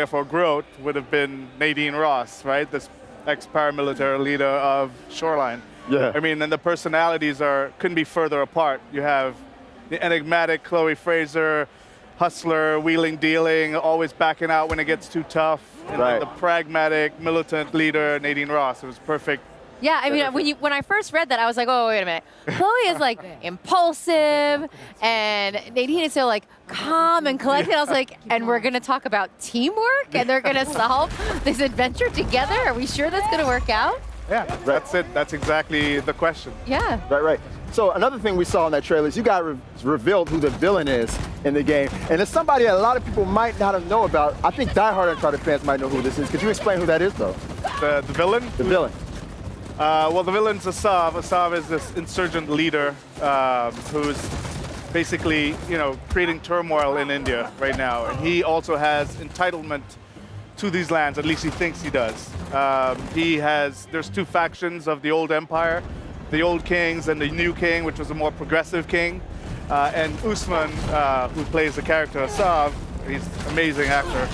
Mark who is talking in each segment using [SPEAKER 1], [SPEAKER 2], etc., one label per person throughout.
[SPEAKER 1] for growth would have been Nadine Ross, right? This ex-paramilitary leader of Shoreline.
[SPEAKER 2] Yeah.
[SPEAKER 1] I mean, and the personalities couldn't be further apart. You have the enigmatic Chloe Fraser, hustler, wheeling, dealing, always backing out when it gets too tough. And then the pragmatic, militant leader, Nadine Ross. It was perfect.
[SPEAKER 3] Yeah, I mean, when I first read that, I was like, oh, wait a minute. Chloe is like impulsive, and Nadine is so like calm and collected. I was like, and we're going to talk about teamwork, and they're going to solve this adventure together? Are we sure that's going to work out?
[SPEAKER 1] Yeah, that's it. That's exactly the question.
[SPEAKER 3] Yeah.
[SPEAKER 2] Right. So another thing we saw in that trailer is you guys revealed who the villain is in the game. And it's somebody that a lot of people might not have known about. I think diehard Uncharted fans might know who this is. Could you explain who that is, though?
[SPEAKER 1] The villain?
[SPEAKER 2] The villain.
[SPEAKER 1] Well, the villain's Asav. Asav is this insurgent leader who's basically, creating turmoil in India right now. And he also has entitlement to these lands, at least he thinks he does. There's two factions of the old empire, the old kings and the new king, which was a more progressive king. And Usman, who plays the character Asav, he's an amazing actor,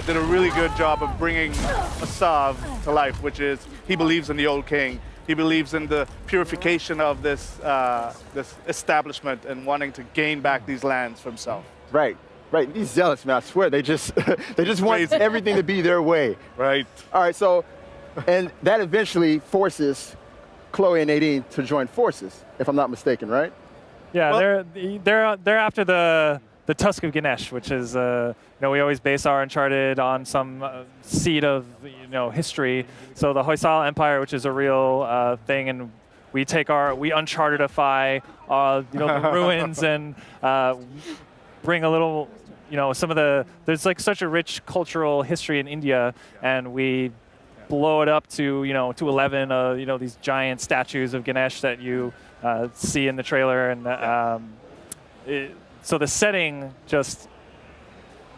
[SPEAKER 1] did a really good job of bringing Asav to life, which is he believes in the old king. He believes in the purification of this establishment and wanting to gain back these lands for himself.
[SPEAKER 2] Right. These zealots, man, I swear, they just want everything to be their way.
[SPEAKER 1] Right.
[SPEAKER 2] All right, so, and that eventually forces Chloe and Nadine to join forces, if I'm not mistaken, right?
[SPEAKER 4] Yeah, well, they're after the Tusk of Ganesh, which is we always base our Uncharted on some seed of history. So the Hoysala Empire, which is a real thing, and we Unchartedify the ruins and bring a little there's like such a rich cultural history in India, and we blow it up to 11 these giant statues of Ganesh that you see in the trailer, and so the setting just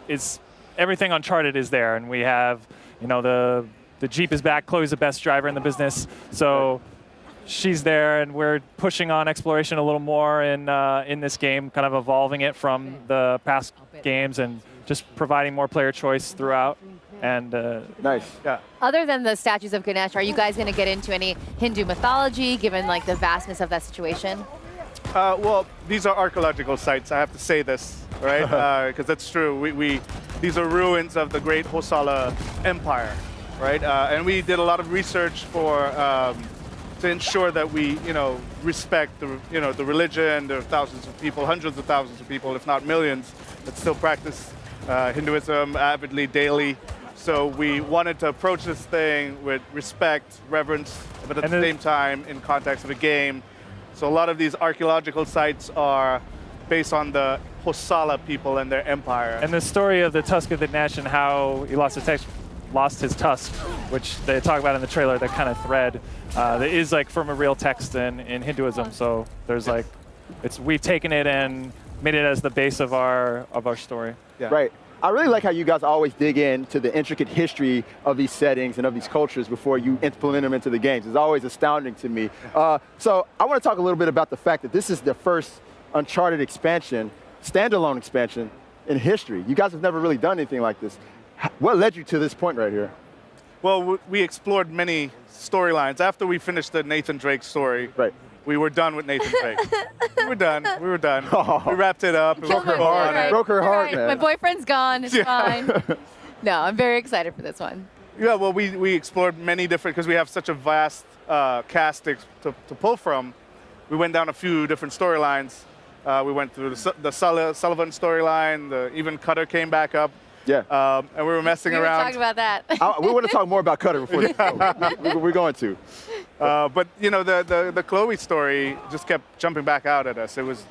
[SPEAKER 4] is everything Uncharted is there, and we have the Jeep is back. Chloe's the best driver in the business, so she's there, and we're pushing on exploration a little more in this game, kind of evolving it from the past games and just providing more player choice throughout. And
[SPEAKER 2] nice.
[SPEAKER 1] Yeah.
[SPEAKER 3] Other than the statues of Ganesh, are you guys going to get into any Hindu mythology, given like the vastness of that situation?
[SPEAKER 1] Well, these are archaeological sites. I have to say this, right? Because that's true. These are ruins of the great Hoysala Empire, right? And we did a lot of research to ensure that we, respect the religion. There are thousands of people, hundreds of thousands of people, if not millions, that still practice Hinduism avidly daily. So we wanted to approach this thing with respect, reverence, but at the same time in context of a game. So a lot of these archaeological sites are based on the Hoysala people and their empire.
[SPEAKER 4] And the story of the Tusk of Ganesh and how he lost his tusk, which they talk about in the trailer, that kind of thread that is like from a real text in Hinduism. So there's we've taken it and made it as the base of our story.
[SPEAKER 1] Yeah.
[SPEAKER 2] Right. I really like how you guys always dig into the intricate history of these settings and of these cultures before you implement them into the games. It's always astounding to me. So I want to talk a little bit about the fact that this is the first Uncharted expansion, standalone expansion in history. You guys have never really done anything like this. What led you to this point right here?
[SPEAKER 1] Well, we explored many storylines. After we finished the Nathan Drake story, we were done with Nathan Drake. We were done. Oh. We wrapped it up.
[SPEAKER 2] Broke her heart.
[SPEAKER 3] Right.
[SPEAKER 2] Broke her heart, man.
[SPEAKER 3] My boyfriend's gone. It's fine. No, I'm very excited for this one.
[SPEAKER 1] Yeah, well, we explored many different, because we have such a vast cast to pull from. We went down a few different storylines. We went through the Sullivan storyline. Even Cutter came back up.
[SPEAKER 2] Yeah.
[SPEAKER 1] And we were messing around.
[SPEAKER 3] We were talking about that.
[SPEAKER 2] We want to talk more about Cutter before this show. We're going to.
[SPEAKER 1] But the Chloe story just kept jumping back out at us. It was,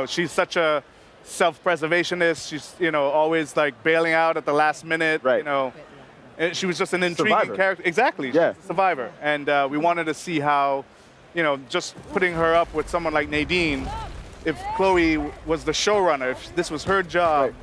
[SPEAKER 1] she's such a self-preservationist. She's always like bailing out at the last minute.
[SPEAKER 2] Right.
[SPEAKER 1] And she was just an intriguing character. Exactly.
[SPEAKER 2] Yeah.
[SPEAKER 1] She's a survivor. And we wanted to see how, just putting her up with someone like Nadine, if Chloe was the showrunner, if this was her job.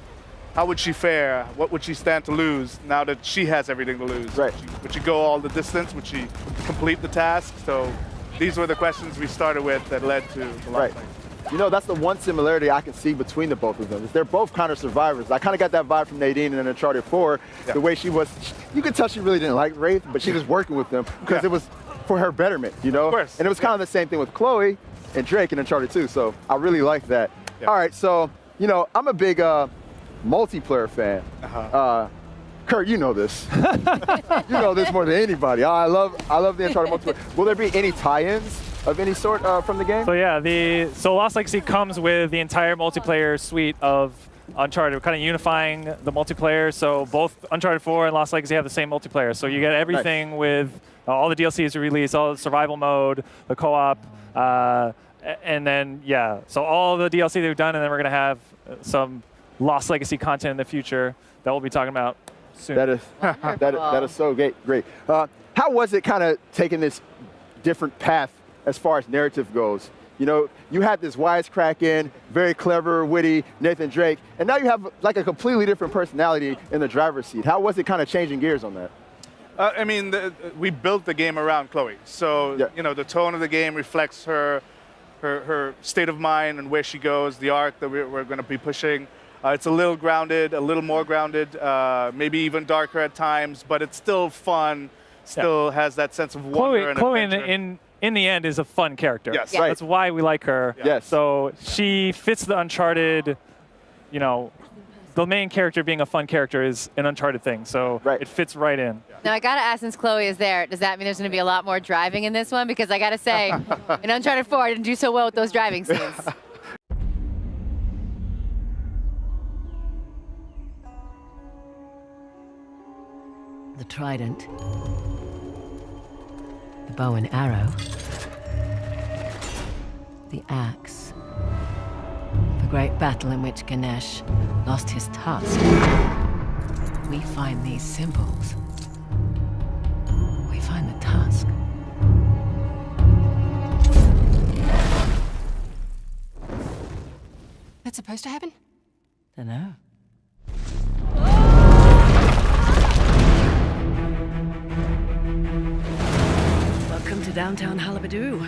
[SPEAKER 1] How would she fare? What would she stand to lose now that she has everything to lose?
[SPEAKER 2] Right.
[SPEAKER 1] Would she go all the distance? Would she complete the task? So these were the questions we started with that led to the last thing.
[SPEAKER 2] You know, that's the one similarity I can see between the both of them. Is they're both kind of survivors. I kind of got that vibe from Nadine in Uncharted 4, the way she was. You could tell she really didn't like Wraith, but she was working with them because it was for her betterment, you know?
[SPEAKER 1] Of course.
[SPEAKER 2] And it was kind of the same thing with Chloe and Drake in Uncharted 2, so I really like that.
[SPEAKER 1] Yeah.
[SPEAKER 2] All right, so, you know, I'm a big multiplayer fan. Kurt, you know this. You know this more than anybody. I love the Uncharted multiplayer. Will there be any tie-ins of any sort from the game?
[SPEAKER 4] So yeah, so Lost Legacy comes with the entire multiplayer suite of Uncharted. We're kind of unifying the multiplayer. So both Uncharted 4 and Lost Legacy have the same multiplayer. So you get everything with all the DLCs released, all the survival mode, the co-op, and then so all the DLC that we've done, and then we're gonna have some Lost Legacy content in the future that we'll be talking about soon.
[SPEAKER 2] That is so great. How was it kind of taking this different path as far as narrative goes? You know, you had this wisecracking, very clever, witty Nathan Drake, and now you have like a completely different personality in the driver's seat. How was it kind of changing gears on that?
[SPEAKER 1] I mean, we built the game around Chloe, so you know the tone of the game reflects her state of mind and where she goes, the arc that we're going to be pushing. It's a little grounded, a little more grounded, maybe even darker at times, but it's still fun. Still has that sense of wonder and
[SPEAKER 4] Chloe
[SPEAKER 1] adventure.
[SPEAKER 4] in the end is a fun character.
[SPEAKER 1] Yes.
[SPEAKER 2] Right.
[SPEAKER 4] That's why we like her.
[SPEAKER 2] Yes.
[SPEAKER 4] So she fits the Uncharted, you know, the main character being a fun character is an Uncharted thing. So it fits right in.
[SPEAKER 3] Now, I got to ask, since Chloe is there, does that mean there's going to be a lot more driving in this one? Because I got to say, in Uncharted 4, I didn't do so well with those driving scenes.
[SPEAKER 5] The trident, the bow and arrow, the axe, the great battle in which Ganesh lost his tusk. We find these symbols. We find the tusk.
[SPEAKER 6] That's supposed to happen?
[SPEAKER 5] Dunno. Welcome to downtown Halabadu.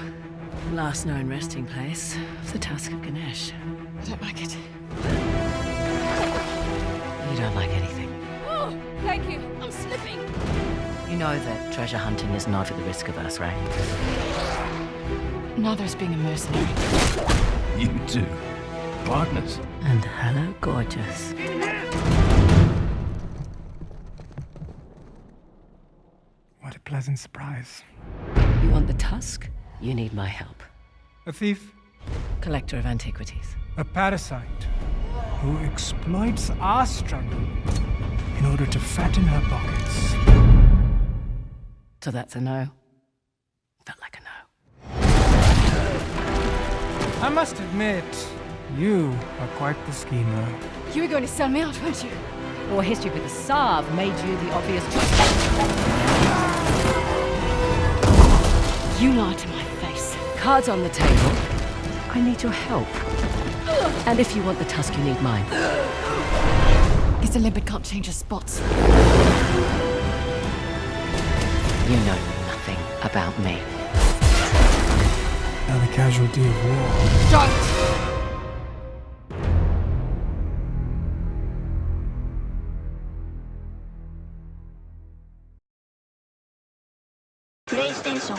[SPEAKER 5] Last known resting place of the Tusk of Ganesh.
[SPEAKER 6] I don't like it.
[SPEAKER 5] You don't like anything.
[SPEAKER 6] Oh, thank you. I'm slipping.
[SPEAKER 5] You know that treasure hunting is not for the risk averse, right?
[SPEAKER 6] Neither is being a mercenary.
[SPEAKER 7] You too. Partners.
[SPEAKER 5] And hello, gorgeous.
[SPEAKER 8] What a pleasant surprise.
[SPEAKER 5] You want the tusk? You need my help.
[SPEAKER 8] A thief,
[SPEAKER 5] Collector of antiquities.
[SPEAKER 8] a parasite, who exploits our struggle in order to fatten her pockets.
[SPEAKER 5] So that's a no. Felt like a no.
[SPEAKER 8] I must admit, you are quite the schemer.
[SPEAKER 6] You were going to sell me out, weren't you?
[SPEAKER 5] Your history with the Sav made you the obvious choice.
[SPEAKER 6] You lied to my face.
[SPEAKER 5] Cards on the table. I need your help. And if you want the tusk, you need mine.
[SPEAKER 6] Guess a limpet can't change her spots.
[SPEAKER 5] You know nothing about me.
[SPEAKER 8] Another casualty of war.
[SPEAKER 6] Don't!
[SPEAKER 9] PlayStation